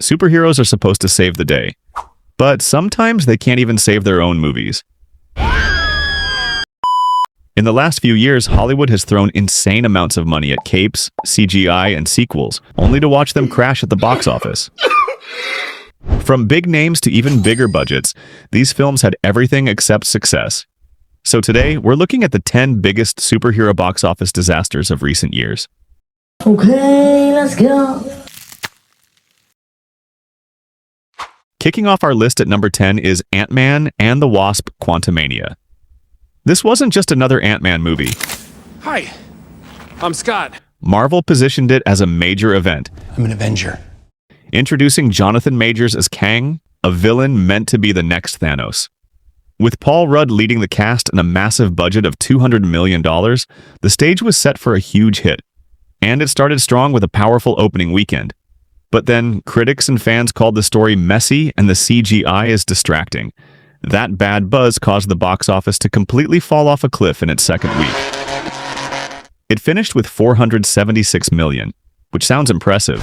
Superheroes are supposed to save the day, but sometimes they can't even save their own movies. In the last few years, Hollywood has thrown insane amounts of money at capes, CGI, and sequels, only to watch them crash at the box office. From big names to even bigger budgets, these films had everything except success. So today, we're looking at the 10 biggest superhero box office disasters of recent years. Okay, let's go. Kicking off our list at number 10 is Ant-Man and the Wasp: Quantumania. This wasn't just another Ant-Man movie. Hi, I'm Scott. Marvel positioned it as a major event. I'm an Avenger. Introducing Jonathan Majors as Kang, a villain meant to be the next Thanos. With Paul Rudd leading the cast and a massive budget of $200 million, the stage was set for a huge hit. And it started strong with a powerful opening weekend. But then, critics and fans called the story messy and the CGI is distracting. That bad buzz caused the box office to completely fall off a cliff in its second week. It finished with $476 million, which sounds impressive.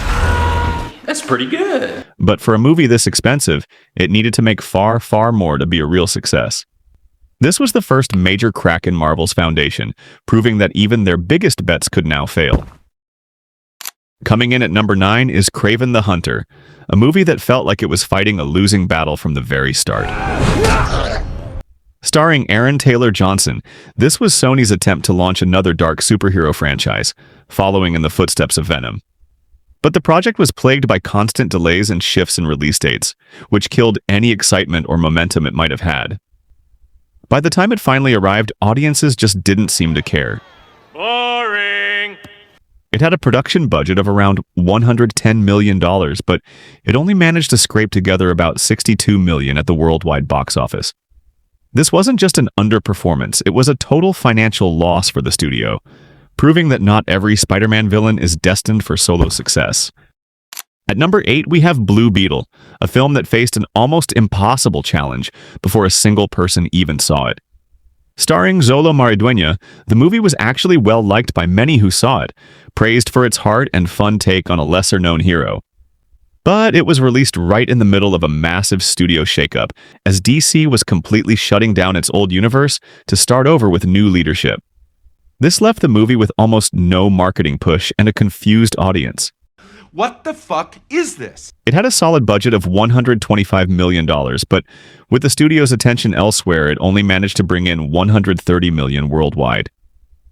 That's pretty good. But for a movie this expensive, it needed to make far, far more to be a real success. This was the first major crack in Marvel's foundation, proving that even their biggest bets could now fail. Coming in at number 9 is Kraven the Hunter, a movie that felt like it was fighting a losing battle from the very start. Starring Aaron Taylor Johnson, this was Sony's attempt to launch another dark superhero franchise, following in the footsteps of Venom. But the project was plagued by constant delays and shifts in release dates, which killed any excitement or momentum it might have had. By the time it finally arrived, audiences just didn't seem to care. Boring. It had a production budget of around $110 million, but it only managed to scrape together about $62 million at the worldwide box office. This wasn't just an underperformance, it was a total financial loss for the studio, proving that not every Spider-Man villain is destined for solo success. At number 8, we have Blue Beetle, a film that faced an almost impossible challenge before a single person even saw it. Starring Xolo Maridueña, the movie was actually well-liked by many who saw it, praised for its heart and fun take on a lesser-known hero. But it was released right in the middle of a massive studio shakeup, as DC was completely shutting down its old universe to start over with new leadership. This left the movie with almost no marketing push and a confused audience. What the fuck is this? It had a solid budget of $125 million, but with the studio's attention elsewhere, it only managed to bring in $130 million worldwide.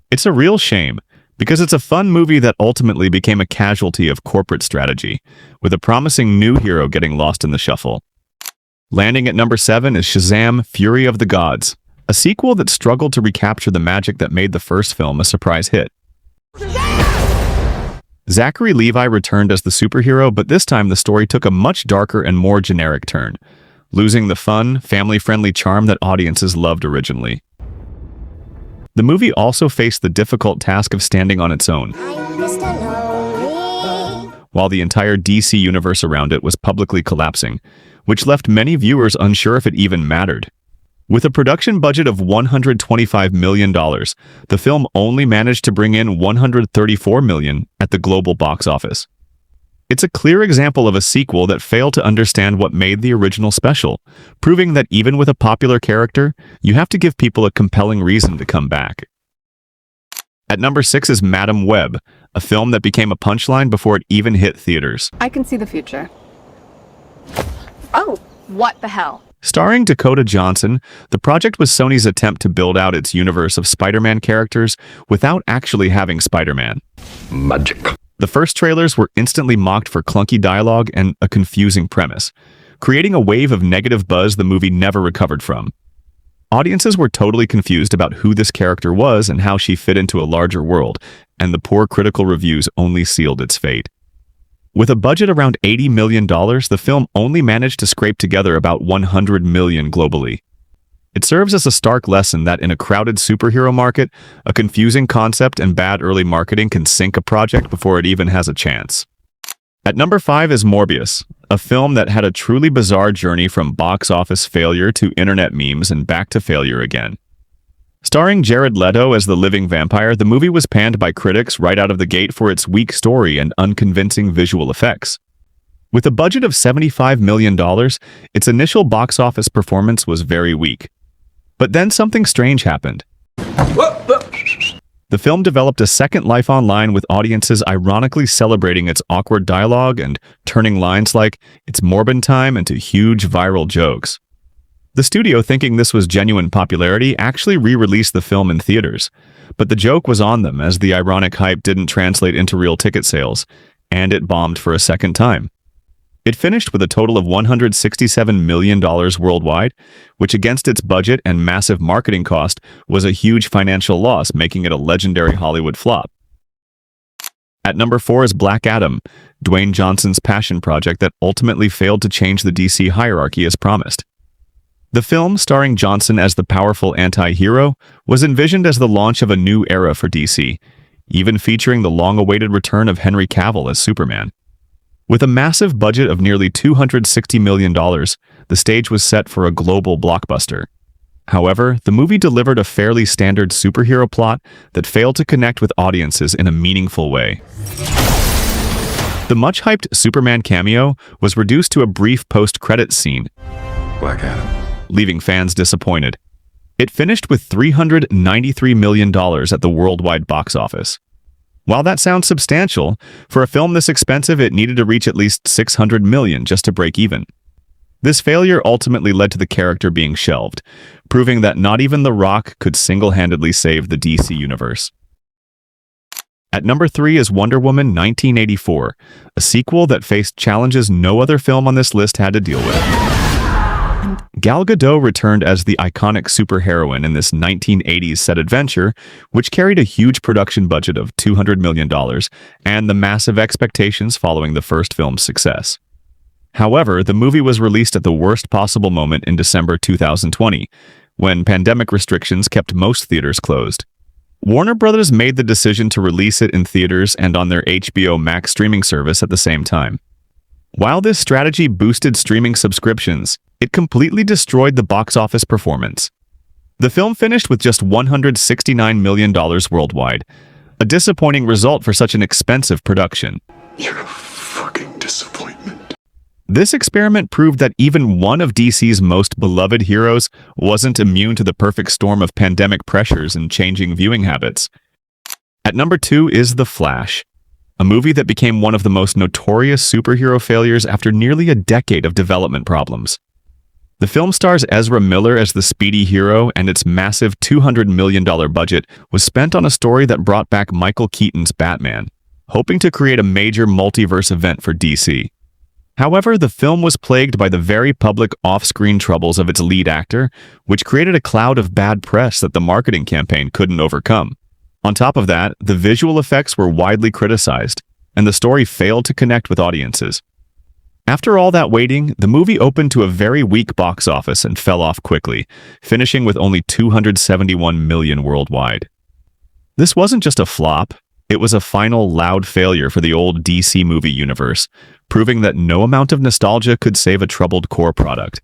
It's a real shame, because it's a fun movie that ultimately became a casualty of corporate strategy, with a promising new hero getting lost in the shuffle. Landing at number 7 is Shazam: Fury of the Gods, a sequel that struggled to recapture the magic that made the first film a surprise hit. Zachary Levi returned as the superhero, but this time the story took a much darker and more generic turn, losing the fun, family-friendly charm that audiences loved originally. The movie also faced the difficult task of standing on its own, while the entire DC universe around it was publicly collapsing, which left many viewers unsure if it even mattered. With a production budget of $125 million, the film only managed to bring in $134 million at the global box office. It's a clear example of a sequel that failed to understand what made the original special, proving that even with a popular character, you have to give people a compelling reason to come back. At number 6 is Madam Web, a film that became a punchline before it even hit theaters. I can see the future. Oh, what the hell? Starring Dakota Johnson, the project was Sony's attempt to build out its universe of Spider-Man characters without actually having Spider-Man. Magic. The first trailers were instantly mocked for clunky dialogue and a confusing premise, creating a wave of negative buzz the movie never recovered from. Audiences were totally confused about who this character was and how she fit into a larger world, and the poor critical reviews only sealed its fate. With a budget around $80 million, the film only managed to scrape together about $100 million globally. It serves as a stark lesson that in a crowded superhero market, a confusing concept and bad early marketing can sink a project before it even has a chance. At number 5 is Morbius, a film that had a truly bizarre journey from box office failure to internet memes and back to failure again. Starring Jared Leto as the living vampire, the movie was panned by critics right out of the gate for its weak story and unconvincing visual effects. With a budget of $75 million, its initial box office performance was very weak. But then something strange happened. The film developed a second life online, with audiences ironically celebrating its awkward dialogue and turning lines like "it's Morbin time" into huge viral jokes. The studio, thinking this was genuine popularity, actually re-released the film in theaters. But the joke was on them, as the ironic hype didn't translate into real ticket sales, and it bombed for a second time. It finished with a total of $167 million worldwide, which against its budget and massive marketing cost was a huge financial loss, making it a legendary Hollywood flop. At number 4 is Black Adam, Dwayne Johnson's passion project that ultimately failed to change the DC hierarchy as promised. The film, starring Johnson as the powerful anti-hero, was envisioned as the launch of a new era for DC, even featuring the long-awaited return of Henry Cavill as Superman. With a massive budget of nearly $260 million, the stage was set for a global blockbuster. However, the movie delivered a fairly standard superhero plot that failed to connect with audiences in a meaningful way. The much-hyped Superman cameo was reduced to a brief post-credits scene, Black Adam, leaving fans disappointed. It finished with $393 million at the worldwide box office. While that sounds substantial, for a film this expensive it needed to reach at least $600 million just to break even. This failure ultimately led to the character being shelved, proving that not even The Rock could single-handedly save the DC universe. At number 3 is Wonder Woman 1984, a sequel that faced challenges no other film on this list had to deal with. Gal Gadot returned as the iconic superheroine in this 1980s set adventure, which carried a huge production budget of $200 million and the massive expectations following the first film's success. However, the movie was released at the worst possible moment in December 2020, when pandemic restrictions kept most theaters closed. Warner Brothers made the decision to release it in theaters and on their HBO Max streaming service at the same time. While this strategy boosted streaming subscriptions, it completely destroyed the box office performance. The film finished with just $169 million worldwide, a disappointing result for such an expensive production. you're a fucking disappointment. This experiment proved that even one of DC's most beloved heroes wasn't immune to the perfect storm of pandemic pressures and changing viewing habits. At number 2 is The Flash, a movie that became one of the most notorious superhero failures after nearly a decade of development problems. The film stars Ezra Miller as the speedy hero, and its massive $200 million budget was spent on a story that brought back Michael Keaton's Batman, hoping to create a major multiverse event for DC. However, the film was plagued by the very public off-screen troubles of its lead actor, which created a cloud of bad press that the marketing campaign couldn't overcome. On top of that, the visual effects were widely criticized, and the story failed to connect with audiences. After all that waiting, the movie opened to a very weak box office and fell off quickly, finishing with only $271 million worldwide. This wasn't just a flop, it was a final loud failure for the old DC movie universe, proving that no amount of nostalgia could save a troubled core product.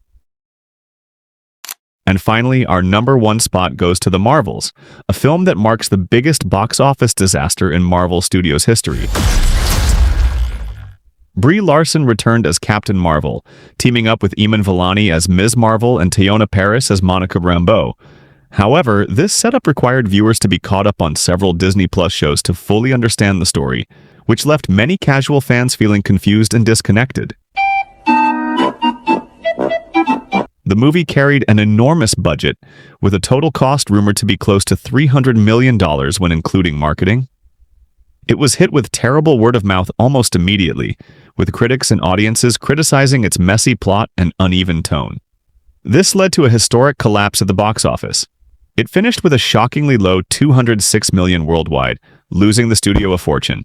And finally, our number 1 spot goes to The Marvels, a film that marks the biggest box office disaster in Marvel Studios history. Brie Larson returned as Captain Marvel, teaming up with Eamon Vellani as Ms. Marvel and Teyonah Parris as Monica Rambeau. However, this setup required viewers to be caught up on several Disney Plus shows to fully understand the story, which left many casual fans feeling confused and disconnected. The movie carried an enormous budget, with a total cost rumored to be close to $300 million when including marketing. It was hit with terrible word of mouth almost immediately, with critics and audiences criticizing its messy plot and uneven tone. This led to a historic collapse at the box office. It finished with a shockingly low $206 million worldwide, losing the studio a fortune.